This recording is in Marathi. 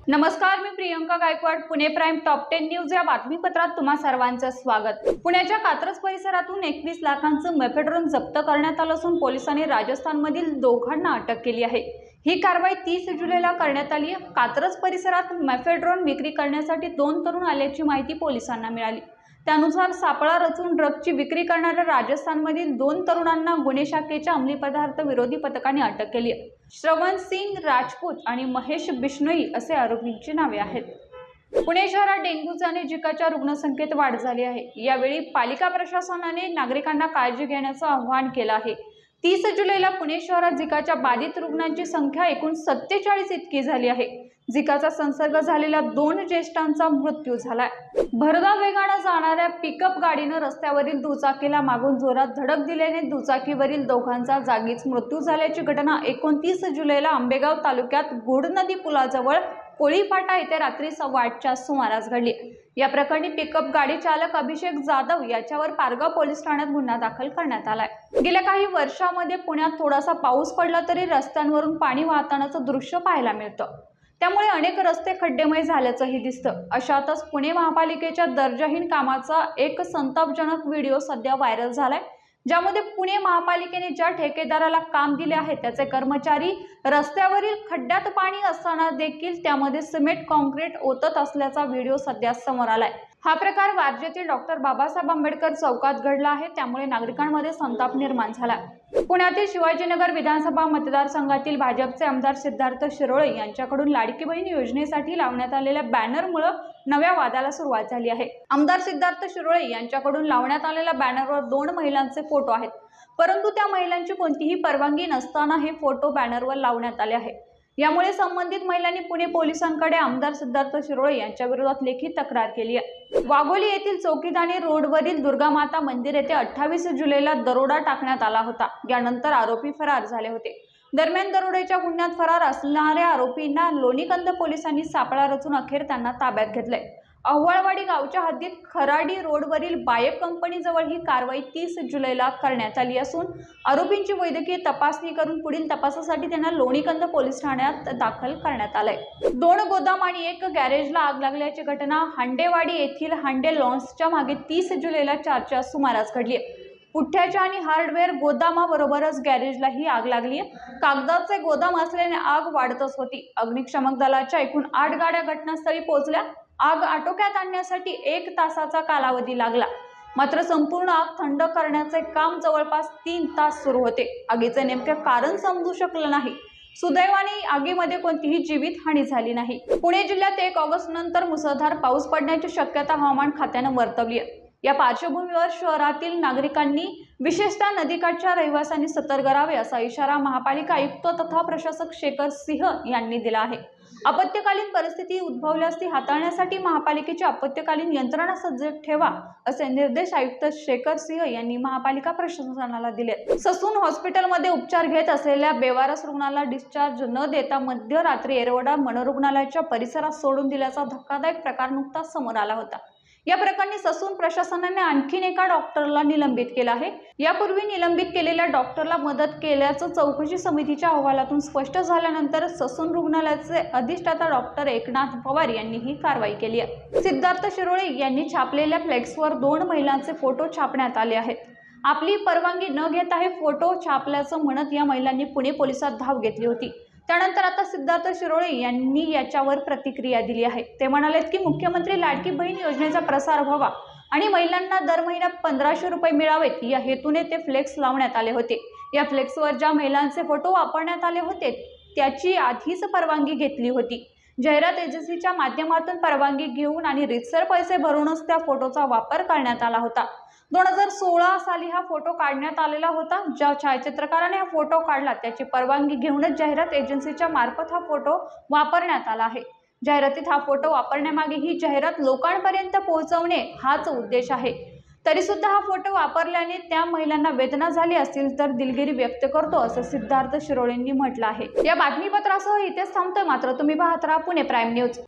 नमस्कार, मी Priyanka Gaikwad. Pune prime top 10 news या बातमीपत्रात तुम्हा सर्वांचं स्वागत. पुण्याच्या कात्रज परिसरातून 21 लाखांचं मेफेड्रोन जप्त करण्यात आलं असून पोलिसांनी राजस्थानमधील दोघांना अटक केली आहे. ही कारवाई 30 जुलैला करण्यात आली आहे. कात्रज परिसरात मेफेड्रोन विक्री करण्यासाठी 2 तरुण आल्याची माहिती पोलिसांना मिळाली. त्यानुसार सापळा रचून ड्रगची विक्री करणाऱ्या राजस्थानमधील 2 तरुणांना गुन्हे शाखेच्या अंमली पदार्थ विरोधी पथकाने अटक केली आहे. श्रवण सिंग राजपूत आणि महेश बिश्नोई असे आरोपींची नावे आहेत. पुणे शहरात डेंग्यूच्या आणि झिकाच्या रुग्णसंख्येत वाढ झाली आहे. यावेळी पालिका प्रशासनाने नागरिकांना काळजी घेण्याचं आवाहन केलं आहे. 30 जुलैला पुणे शहरात झिकाच्या बाधित रुग्णांची संख्या एकूण 47 इतकी झाली आहे. झिकाचा संसर्ग झालेल्या 2 ज्येष्ठांचा मृत्यू झालाय. भरधाव वेगाने जाणाऱ्या पिकअप गाडीनं रस्त्यावरील दुचाकीला मागून जोरात धडक दिल्याने दुचाकीवरील दोघांचा जागीच मृत्यू झाल्याची घटना 29 जुलैला आंबेगाव तालुक्यात घोड नदी पुलाजवळ कोळी फाटा येथे रात्री 8:15च्या सुमारास घडली. या प्रकरणी पिकअप गाडी चालक अभिषेक जाधव याच्यावर पारगाव पोलीस ठाण्यात गुन्हा दाखल करण्यात आलाय. गेल्या काही वर्षांमध्ये पुण्यात थोडासा पाऊस पडला तरी रस्त्यांवरून पाणी वाहतानाचं दृश्य पाहायला मिळतं. त्यामुळे अनेक रस्ते खड्डेमय झाल्याचंही दिसतं. अशातच पुणे महापालिकेच्या दर्जाहीन कामाचा एक संतापजनक व्हिडिओ सध्या व्हायरल झालाय, ज्यामध्ये पुणे महापालिकेने ज्या ठेकेदाराला काम दिले आहे त्याचे कर्मचारी रस्त्यावरील खड्ड्यात पाणी असताना देखील त्यामध्ये सिमेंट कॉन्क्रीट ओतत असल्याचा व्हिडिओ सध्या समोर आलाय. हा प्रकार वारजेतील डॉक्टर बाबासाहेब आंबेडकर चौकात घडला आहे. त्यामुळे नागरिकांमध्ये संताप निर्माण झाला. पुण्यातील शिवाजीनगर विधानसभा मतदारसंघातील भाजपचे आमदार सिद्धार्थ शिरोळे यांच्याकडून लाडकी बहीण योजनेसाठी लावण्यात आलेल्या बॅनरमुळे नव्या वादाला सुरुवात झाली आहे. आमदार सिद्धार्थ शिरोळे यांच्याकडून लावण्यात आलेल्या बॅनरवर 2 महिलांचे फोटो आहेत, परंतु त्या महिलांची कोणतीही परवानगी नसताना हे फोटो बॅनरवर लावण्यात आले आहे. यामुळे संबंधित महिलांनी पुणे पोलिसांकडे आमदार सिद्धार्थ शिरोळे यांच्या विरोधात लेखी तक्रार केली आहे. वाघोली येथील चौकीदानी रोडवरील दुर्गामाता मंदिर येथे 28 जुलैला दरोडा टाकण्यात आला होता. यानंतर आरोपी फरार झाले होते. दरम्यान दरोड्याच्या गुन्ह्यात फरार असणाऱ्या आरोपींना लोणीकंद पोलिसांनी सापळा रचून अखेर त्यांना ताब्यात घेतले. अहवाळवाडी गावच्या हद्दीत खराडी रोडवरील बायक कंपनीजवळ ही कारवाई 30 जुलैला करण्यात आली असून आरोपींची वैद्यकीय तपासणी करून पुढील तपासासाठी त्यांना लोणीकंद पोलीस ठाण्यात दाखल करण्यात आले. 2 गोदाम आणि 1 गॅरेजला आग लागल्याची घटना हांडेवाडी येथील हांडे लॉन्सच्या मागे 30 जुलैला 4च्या सुमारास घडली. पुठ्ठ्याच्या आणि हार्डवेअर गोदामाबरोबरच गॅरेजलाही आग लागली. कागदाचे गोदाम असल्याने आग वाढतच होती. अग्निशमक दलाच्या एकूण 8 गाड्या घटनास्थळी पोहोचल्या. आग आटोक्यात आणण्यासाठी 1 तासाचा कालावधी लागला. मात्र संपूर्ण आग थंड करण्याचे काम जवळपास 3 तास सुरू होते. आगीचे नेमके कारण समजू शकले नाही. सुदैवाने आगीमध्ये कोणतीही जीवितहानी झाली नाही. पुणे जिल्ह्यात 1 ऑगस्ट नंतर मुसळधार पाऊस पडण्याची शक्यता हवामान खात्याने वर्तवली आहे. या पार्श्वभूमीवर शहरातील नागरिकांनी विशेषतः नदीकाठच्या रहिवाशांनी सतर्क राहावे असा इशारा महापालिका आयुक्त तथा प्रशासक शेखर सिंह यांनी दिला आहे. आपत्कालीन परिस्थिती उद्भवल्यास ती हाताळण्यासाठी महापालिकेची आपत्कालीन यंत्रणा सज्ज ठेवा असे निर्देश आयुक्त शेखर सिंह यांनी महापालिका प्रशासनाला दिले. ससून हॉस्पिटलमध्ये उपचार घेत असलेल्या बेवारस रुग्णाला डिस्चार्ज न देता मध्यरात्री येरवडा मनोरुग्णालयाच्या परिसरात सोडून दिल्याचा धक्कादायक प्रकार नुकताच समोर आला होता. या प्रकरणी ससून प्रशासनाने आणखीन एका डॉक्टरला निलंबित केलं आहे. यापूर्वी निलंबित केलेल्या डॉक्टरला मदत केल्याचं चौकशी समितीच्या अहवालातून स्पष्ट झाल्यानंतर ससून रुग्णालयाचे अधिष्ठाता डॉक्टर एकनाथ पवार यांनी ही कारवाई केली आहे. सिद्धार्थ शिरोळे यांनी छापलेल्या फ्लेक्सवर 2 महिलांचे फोटो छापण्यात आले आहेत. आपली परवानगी न घेता हे फोटो छापल्याचं म्हणत या महिलांनी पुणे पोलिसात धाव घेतली होती. त्यानंतर आता सिद्धार्थ शिरोळे यांनी याच्यावर प्रतिक्रिया दिली आहे. ते म्हणालेत की मुख्यमंत्री लाडकी बहीण योजनेचा प्रसार व्हावा आणि महिलांना दर महिना 1500 रुपये मिळावेत या हेतूने ते फ्लेक्स लावण्यात आले होते. या फ्लेक्सवर ज्या महिलांचे फोटो वापरण्यात आले होते त्याची आधीच परवानगी घेतली होती. जाहिरात एजन्सीच्या माध्यमातून परवानगी घेऊन आणि रितसर पैसे भरूनच त्या फोटोचा वापर करण्यात आला होता. 2016 साली हा फोटो काढण्यात आलेला होता. ज्या छायाचित्रकाराने हा फोटो काढला त्याची परवानगी घेऊनच जाहिरात एजन्सीच्या मार्फत हा फोटो वापरण्यात आला आहे. जाहिरातीत हा फोटो वापरण्यामागे ही जाहिरात लोकांपर्यंत पोहोचवणे हाच उद्देश आहे. तरी सुद्धा हा फोटो वापरल्याने त्या महिलांना वेदना झाली असतील तर दिलगिरी व्यक्त करतो असं सिद्धार्थ शिरोळेंनी म्हटलं आहे. या बातमीपत्रासह इथेच थांबतोय. मात्र तुम्ही पाहत राहा पुणे प्राइम न्यूज.